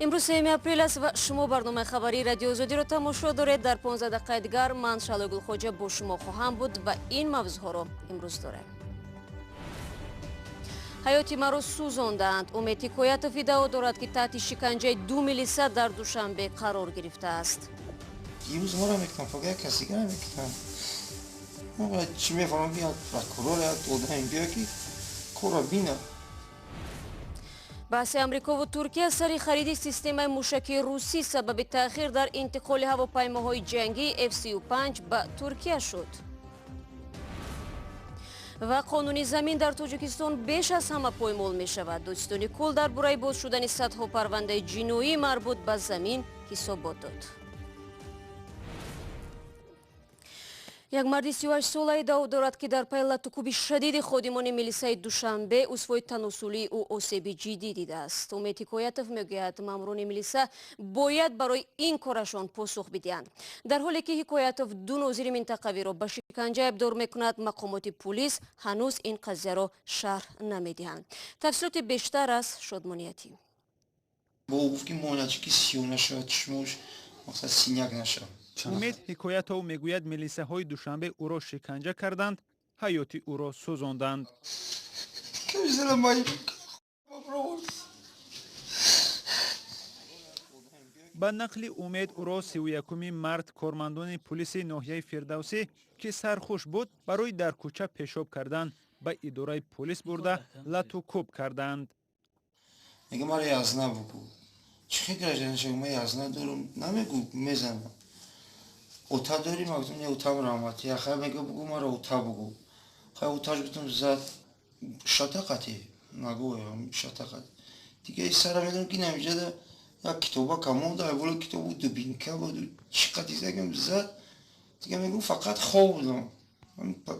امروز 3 апрел است و شما برنامه خبری رادیو آزادی را تماشا دارید. در 15 دقیقه دیگر من شعله گلخواجه با شما خواهم بود و این موضوعها را امروز داریم. حیاتی مرا سوزاندند. امید حکایتوف ادعا دارد که تحت شکنجه 2 میلیسا در دوشنبه قرار گرفته است. دیروز ما را میکنم فقط کسی دیگر نمیکنم. ما باید چی میفهمم بیاد پرکرور داده این بیا که کورا بینه. بحث امریکا و ترکیه سر خرید سیستم موشکی روسی سبب تأخیر در انتقال هواپیماهای جنگی F-35 به ترکیه شد. و قانون زمین در تاجیکستان بیش از همه پایمال می شود. دادستانی کل در برای باز شدن صدها پرونده جنایی مربوط به زمین حسابات داد. یک مرد 38 ساله ادعا دارد که در پی لطکوب شدید خادمان میلیسای دوشنبه عضوهای تناسلی او آسیب جدی دیده است. امید حکایتوف میگوید ماموران میلیسا باید برای این کارشان پاسخ بدهند. در حالی که حکایتوف دو ناظر منطقوی را به شکنجه ابدار میکند، مقامات پلیس هنوز این قضیه را شرح نمیدهند. تفصیلات بیشتر از شادمانیتی. با گفت که مانچکی سیو نشد، چشمش مثلا سینک نشد. امید حکایتوف میگوید میلیسه های دوشنبه او را شکنجه کردند، حیاتی او را سوزاندند. با نقل امید او را 31 مرد کارمندان پلیس ناحیه فردوسی که سرخوش بود برای در کوچه پیشاب کردن به اداره پلیس برده لطو کوب کردند. میگه ما را یزنه بگو. چه گرجنش ما یزنه دارم نمیگو میزنم. اوتا داریم اگه نه اوتا مرامتی آخه میگه بگو ما را اوتا بگو. خیلی اوتاش گفتم زد شتاقتی نگویم شتاقت. دیگه سر میدونم که نمیشه یا کتابا کمون داره ولی کتابو دوبینکه بود چقدر دیگه زد دیگه میگم فقط خواب بودم.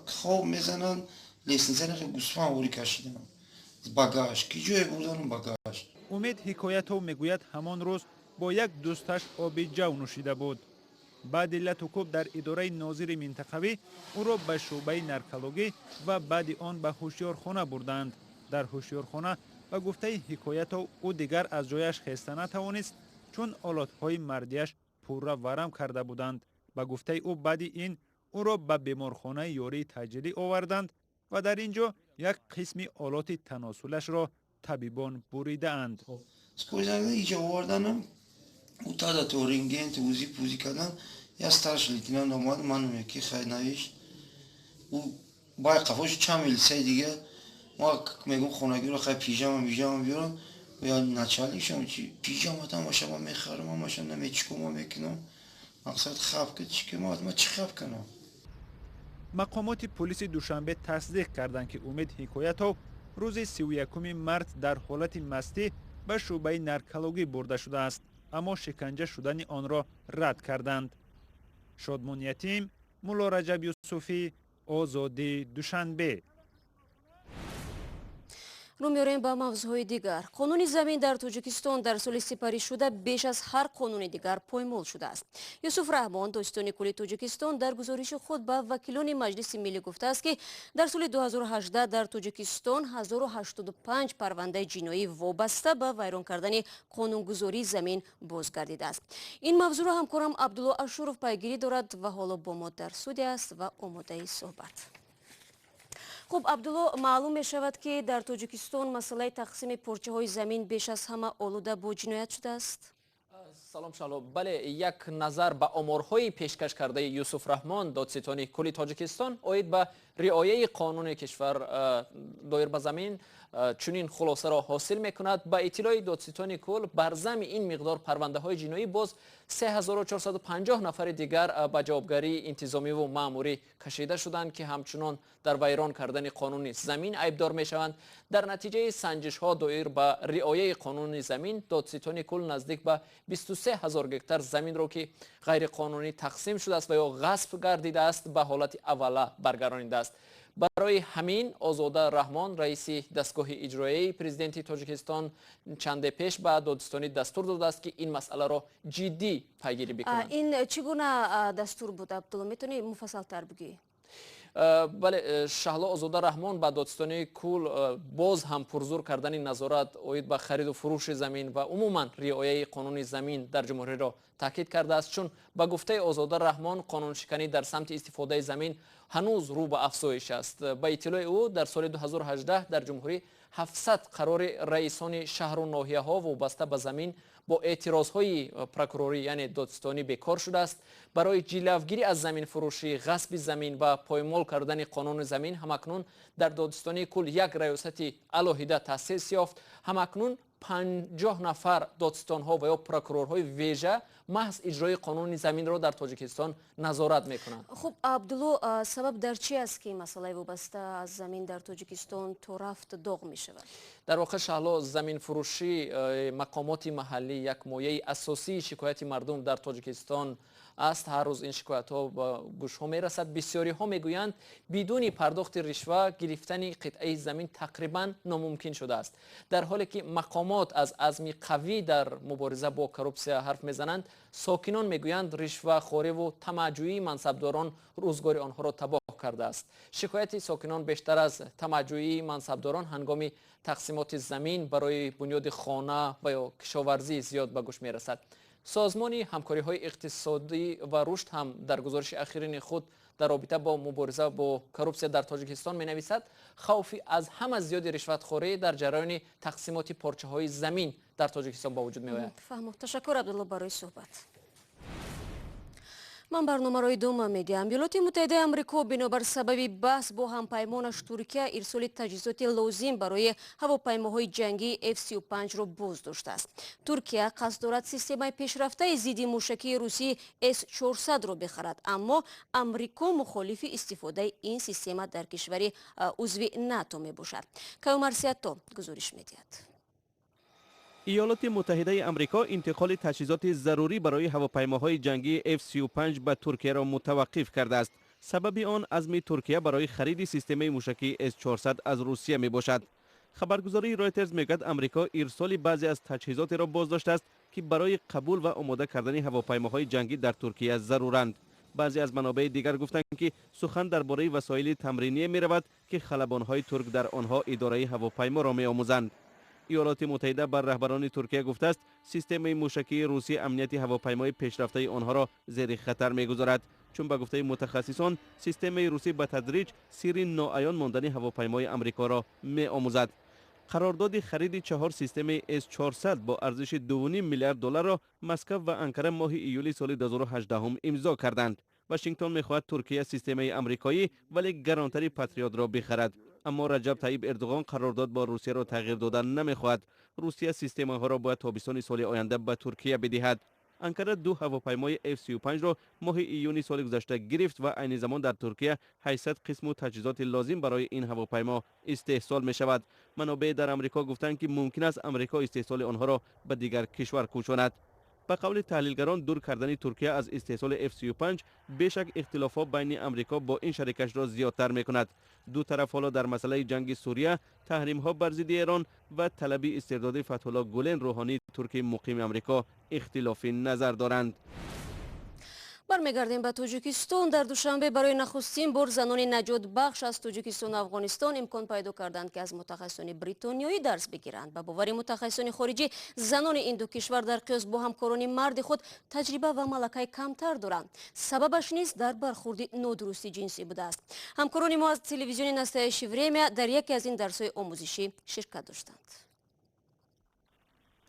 خواب میزنن لیسنسه رو گوسفند وری کشیدم. باگاش کی جای بردن باگاش. امید حکایتوف میگوید همان روز با یک دوستش آب جو نوشیده بود. بعد لطوکوب در اداره ناظر منطقوی او را به شعبه نرکولوژی و بعد آن به هوشیارخانه بردند. در هوشیارخانه به گفته حکایتوف او دیگر از جایش خسته نتوانست چون آلاتهای مردیش پوره ورم کرده بودند. به گفته او بعد این او را به بیمارخانه یاری تجلی آوردند و در اینجا یک قسم آلات تناسلش را طبیبان بریده اند. سکویزنده اینجا آوردنم او تا دا تو رنگین توزی پوزی کردن یا ستارش لیتینان آمد من میگی خیلی نوشت او با قفاش چند میلیسه دیگه ما میگم خونگی رو خیلی پیژام بیارم و یا نچالیشم چی پیژام تا ماشا ما میخرم ماشا نمیچکم ما میکنم مقصد خاف که چی که ما چی خاف کنم. مقامات پلیس دوشنبه تصدیق کردند که امید حکایتوف روز 31 مارس در حالت مستی به شعبه نرکولوژی برده شده است، اما شکنجه شدن آن را رد کردند. شادمان یتیم، مولا رجب یوسفی، آزادی، دوشنبه. رو میاریم با موضوعهای دیگر. قانون زمین در تاجیکستان در سال سپری شده بیش از هر قانون دیگر پایمال شده است. یوسف رحمان دادستان کل تاجیکستان در گزارش خود به وکیلان مجلس ملی گفته است که در سال 2018 در تاجیکستان 1085 پرونده جنایی وابسته به ویران کردن قانونگذاری زمین بازگردیده است. این موضوع را همکارم عبدالله اشورов پیگیری دارد و حالا با ما در استودیو است و آماده صحبت. خب عبدالله، معلوم می شود که در تاجیکستان مسئله تقسیم پارچه های زمین بیش از همه آلوده با جنایت شده است. سلام شالو. بله، یک نظر به آمارهای پیشکش کرده یوسف رحمان دادستان کل تاجیکستان اوید به رعایت قانون کشور دایر به زمین چنین خلاصه را حاصل میکند. به اطلاع دادستان کل بر ضمن این مقدار پرونده های جنایی باز 3450 نفر دیگر به جوابگری انتظامی و ماموری کشیده شدند که همچنان در ویران کردن قانون زمین ایبدار میشوند. در نتیجه سنجش ها دایر به رعایت قانون زمین دادستان کل نزدیک به 23000 گکتار زمین را که غیر قانونی تقسیم شده است و یا غصب گردیده است به حالت اوله برگردانیده است. برای همین آزاده رحمان رئیس دستگاه اجرایی پرزیدنت تاجیکستان چند پیش به دادستانی دستور داده است که این مسئله را جدی پیگیری بکنند. این چگونه دستور بود عبدالله؟ میتونی مفصل تر بگی؟ بله شهلا آزاده رحمان با دادستانی کل باز هم پرزور کردن نظارت اوید به خرید و فروش زمین و عموما رعایت قانون زمین در جمهوری را تاکید کرده است، چون با گفته آزاده رحمان قانون شکنی در سمت استفاده زمین هنوز رو به افزایش است. با اطلاع او در سال 2018 در جمهوری 700 قرار رئیسان شهر و ناحیه ها وابسته به زمین با اعتراض های پروکوروری یعنی دادستانی بیکار شده است. برای جلوگیری از زمین فروشی، غصب زمین و پایمال کردن قانون زمین همکنون در دادستانی کل یک ریاست علاهیده تأسیس یافت. همکنون 50 نفر دادستان ها و یا پروکورورهای ویژه محض اجرای قانون زمین را در تاجیکستان نظارت میکنند. خب عبدالله، سبب در چی است که مسئله وابسته از زمین در تاجیکستان تو رفت داغ می شود؟ در واقع شهلا زمین فروشی مقامات محلی یک مایه اساسی شکایت مردم در تاجیکستان است. هر روز این شکایت ها به گوش ها می رسد. بسیاری ها می گویند بدون پرداخت رشوه گرفتن قطعه زمین تقریبا ناممکن شده است، در حالی که مقامات از عزم قوی در مبارزه با کروپسیا حرف میزنند. ساکنان میگویند رشوه خوری و طمع‌جویی منصبداران روزگار آنها را تباه کرده است. شکایت ساکنان بیشتر از طمع‌جویی منصبداران هنگام تقسیمات زمین برای بنیاد خانه و یا کشاورزی زیاد به گوش میرسد. سازمان همکاری های اقتصادی و رشد هم در گزارش اخیرین خود در رابطه با مبارزه با کروپسیا در تاجیکستان می نویسد خوفی از هم زیاد رشوتخوری در جریان تقسیمات پارچه های زمین در تاجیکستان با وجود می آید. تشکر عبدالله برای صحبت. من برنامه‌روی دوم میدیم. ایالات متحده آمریکا بنابر سببی بحث با همپیمانش ترکیه ارسال تجهیزات لازم برای هواپیماهای جنگی F-35 را بازداشته است. ترکیه قصد دارد سیستم پیشرفته ضد موشکی روسی S-400 را بخرد، اما آمریکا مخالف استفاده این سیستم در کشور عضو ناتو میباشد. کیومرسیاتو گزارش میدهد. ایالات متحده آمریکا انتقال تجهیزات ضروری برای هواپیماهای جنگی F-35 به ترکیه را متوقف کرده است. سبب آن عزم ترکیه برای خرید سیستم موشکی S-400 از روسیه می باشد. خبرگزاری رایترز میگوید آمریکا ارسال بعضی از تجهیزات را بازداشته است که برای قبول و آماده کردن هواپیماهای جنگی در ترکیه ضرورند. بعضی از منابع دیگر گفتند که سخن درباره وسایل تمرینی می رود که خلبانهای ترک در آنها اداره هواپیما را می آموزند. ایالات متحده بر رهبران ترکیه گفته است سیستم موشکی روسی امنیت هواپیمای پیشرفته آنها را زیر خطر می‌گذارد، چون به گفته متخصصان سیستم روسی به تدریج سیر ناعیان ماندن هواپیمای آمریکا را می‌آموزد. قرارداد خرید 4 سیستم S-400 با ارزش 2.5 میلیارد دلار را مسکو و انکره ماه ایولی سال 2018 امضا کردند. واشنگتن می‌خواهد ترکیه سیستم آمریکایی ولی گرانتری پاتریوت را بخرد، اما رجب طیب اردوغان قرارداد با روسیه را تغییر دادن نمی‌خواهد. روسیه سیستم ها را باید تابستان سال آینده به ترکیه بدهد. انکره 2 هواپیمای F-35 را ماه ایونی سال گذشته گرفت و عین زمان در ترکیه 800 قسم و تجهیزات لازم برای این هواپیما استحصال می شود. منابع در آمریکا گفتند که ممکن است آمریکا استحصال آنها را به دیگر کشور کوشاند. به قول تحلیلگران دور کردن ترکیه از استحصال F-35 بیشک اختلافات بین آمریکا با این شریکش را زیادتر می‌کند. دو طرف حالا در مسئله جنگ سوریه، تحریم‌ها بر ضد ایران و طلب استرداد فتح‌الله گولن روحانی ترک مقیم آمریکا اختلافی نظر دارند. برمیگردیم به تاجیکستان. در دوشنبه برای نخستین بار زنان نجات بخش از تاجیکستان و افغانستان امکان پیدا کردند که از متخصصان بریتانیایی درس بگیرند. به باور متخصصان خارجی زنان این دو کشور در قیاس با همکاران مرد خود تجربه و ملکه کمتر دارند. سببش نیز در برخورد نادرستی جنسی بوده است. همکاران ما از تلویزیون نستایش وریمیا در یکی از این درس‌های آموزشی شرکت داشتند.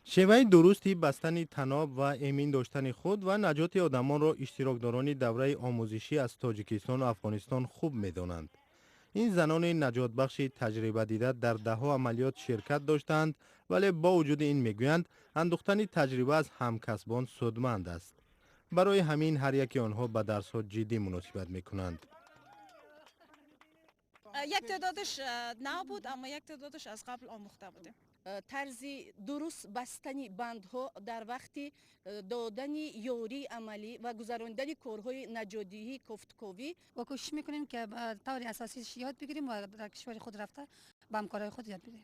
شیوه درستی بستن تناب و امین داشتن خود و نجات آدمان را اشتراکداران دوره آموزشی از تاجیکستان و افغانستان خوب می‌دانند. این زنان نجات بخش تجربه دیده در ده‌ها عملیات شرکت داشتند، ولی با وجود این میگویند اندوختن تجربه از همکسبان سودمند است. برای همین هر یک آنها به درس‌ها جدی مناسبت می‌کنند. یک تعدادش نو بود، اما یک تعدادش از قبل آموخته بودیم. طرز درست بستنی بندها در وقت دادن یاری عملی و گذراندن کارهای نجادی کفتکوی و کوشش میکنیم که طور اساسی یاد بگیریم و در کشور خود رفته به همکارای خود یاد بدیم.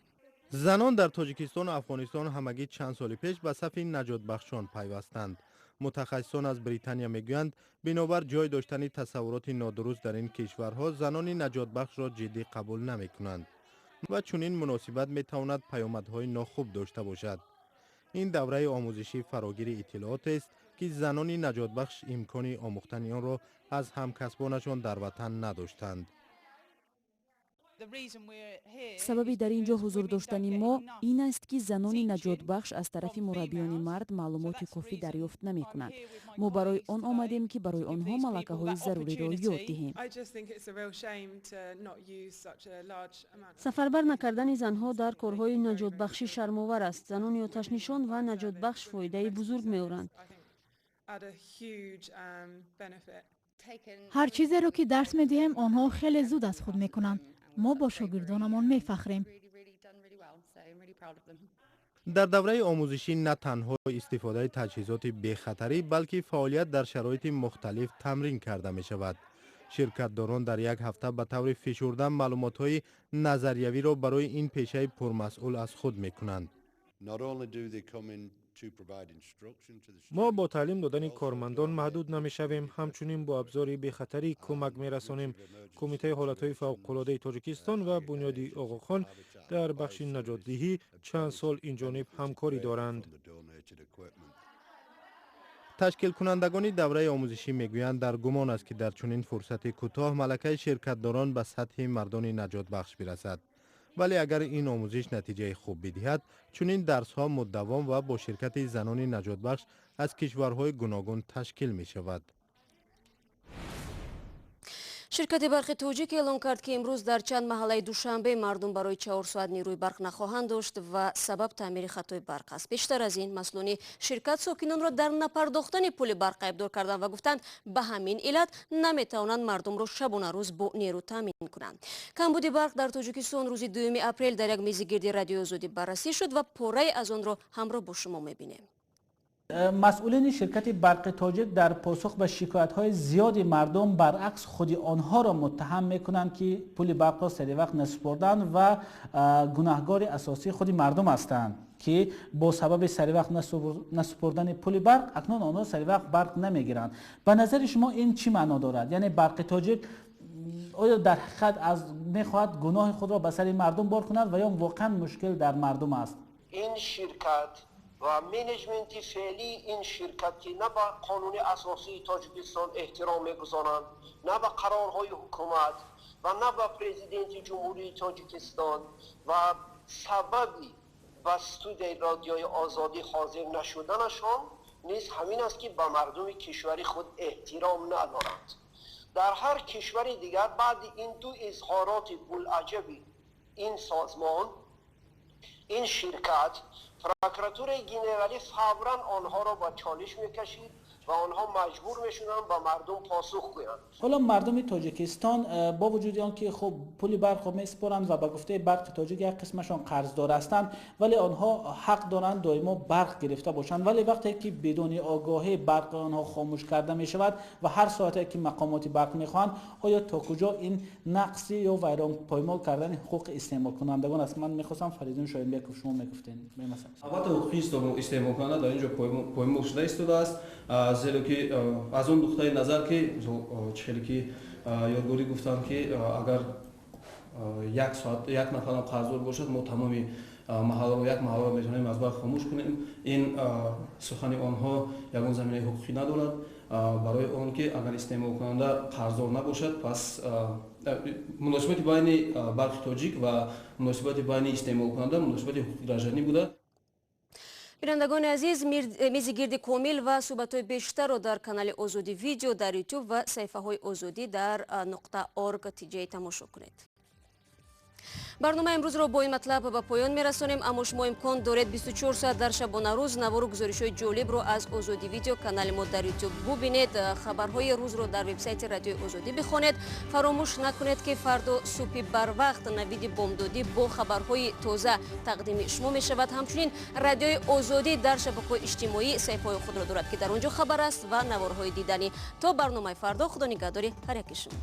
زنان در تاجیکستان و افغانستان همگی چند سال پیش به صف نجات بخشان پیوستند. متخصصان از بریتانیا میگویند بنابر جای داشتن تصورات نادرست در این کشورها زنان نجات بخش را جدی قبول نمی کنند و چنین مناسبت می تواند پیامدهای ناخوب داشته باشد. این دوره آموزشی فراگیر اطلاعات است که زنان نجات بخش امکان آموختن آن را از همکسبانشان در وطن نداشتند. سببی در اینجا حضور داشتن ما این است که زنان نجات بخش از طرف مربیان مرد معلومات کافی دریافت نمی کنند. ما برای آن آمدیم که برای آنها ملکه های ضروری را یاد دهیم. سفربر نکردن زنها در کارهای نجات بخشی شرم‌آور است. زنان آتش نشان و نجات بخش فایده بزرگ می‌آورند. هر چیزی را که درس می‌دهیم آنها خیلی زود از خود می‌کنند. ما با شاگردانمان می‌فخریم. در دوره آموزشی نه تنها استفاده تجهیزات بی‌خطری بلکه فعالیت در شرایط مختلف تمرین کرده می‌شود. شرکت‌داران در یک هفته به طور فشرده معلومات‌های نظریوی را برای این پیشه پرمسئول از خود می‌کنند. ما با تعلیم دادن کارمندان محدود نمی‌شویم، همچنین با ابزار بی‌خطری کمک می‌رسانیم. کمیته حالت‌های فوق‌العاده تاجیکستان و بنیاد آقاخان در بخش نجات‌دهی چند سال این جانب همکاری دارند. تشکیل کنندگان دوره آموزشی میگویند در گمان است که در چنین فرصت کوتاه ملکه شرکت‌داران به سطح مردان نجات بخش برسد. ولی اگر این آموزش نتیجه خوب بدهد، چنین درس‌ها مداوم و با شرکت زنان نجات بخش از کشورهای گوناگون تشکیل می شود. شرکت برق توجیک اعلام کرد که امروز در چند محله دوشنبه مردم برای 4 ساعت نیروی برق نخواهند داشت و سبب تعمیر خطای برق است. بیشتر از این مسئولان شرکت ساکنان را در نپرداختن پول برق ایبدار کردند و گفتند به همین علت نمیتوانند مردم را شبانه روز با نیرو تامین کنند. کمبود برق در تاجیکستان روز 2 اپریل در یک میزگردی رادیو آزادی بررسی شد و پاره از آن را همراه با شما میبینیم. مسئولین شرکت برق تاجیک در پاسخ به شکایت‌های زیاد مردم برعکس خود آنها را متهم می‌کنند که پول برق را سری وقت نسپردند و گناهکار اساسی خود مردم هستند که با سبب سری وقت نسپردن پول برق اکنون آنها سری وقت برق نمی‌گیرند. به نظر شما این چی معنا دارد؟ یعنی برق تاجیک آیا در حقیقت می‌خواهد گناه خود را به سر مردم بار کند و یا واقعا مشکل در مردم است؟ این شرکت و منیجمنت فعلی این شرکت که نه به قانون اساسی تاجیکستان احترام میگذارند، نه به قرارهای حکومت و نه به پرزیدنت جمهوری تاجیکستان و سببی بستود رادیوی آزادی حاضر نشدنشان نیز همین است که به مردم کشوری خود احترام ندارند. در هر کشور دیگر بعد این دو اظهارات بوالعجبی این سازمان، این شرکت، پروکراتور جنرالی فوراً آنها را با چالش میکشید و آنها مجبور میشدن با مردم پاسخ گویند. حالا مردم تاجیکستان با وجود آنکه خب پول برق میسپارند و به گفته برق تاجیک یک قسمشان قرضدار هستند، ولی آنها حق دارند دائما برق گرفته باشند. ولی وقتی که بدون آگاهی برق آنها خاموش کرده می شود و هر ساعتی که مقامات برق میخواهند، آیا تا کجا این نقصی یا ویران پایمال کردن حقوق استعمال کنندگان است؟ من میخواستم فریدون شاید که شما میگفتین مثلا البته حقوق استعمال کننده در اینجا پایمال شده ایستاده است، زیرا که از اون نقطه نظر که خیلی که یادگاری گفتن که اگر یک ساعت یک نفر قرضدار باشد ما تمامی محله را میتونیم از برق خاموش کنیم. این سخن آنها یگان زمینه حقوقی ندارد، برای آن که اگر استعمال کننده قرضدار نباشد پس مناسبت بین برق تاجیک و مناسبت بین استعمال کننده مناسبت حقوقی رجعنی بوده. بینندگان عزیز، میزگرد کامل و صحبت‌های بیشتر را در کانال آزادی ویدیو در یوتیوب و صفحه های آزادی در .org تیجی تماشا کنید. برنامه امروز را با این مطلب به پایان میرسانیم، اما شما امکان دارید 24 ساعت در شبانه روز نوار و گزارش‌های جالب را از آزادی ویدیو کانال ما در یوتیوب ببینید. خبرهای روز را در وبسایت رادیو آزادی بخوانید. فراموش نکنید که فردا صبح بر وقت نوید بامدادی با خبرهای تازه تقدیم شما می شود. همچنین رادیو آزادی در شبکه‌های اجتماعی صفحه خود را دارد که در آنجا خبر است و نوارهای دیدنی. تا برنامه فردا، خدا نگهدار هر یک شما.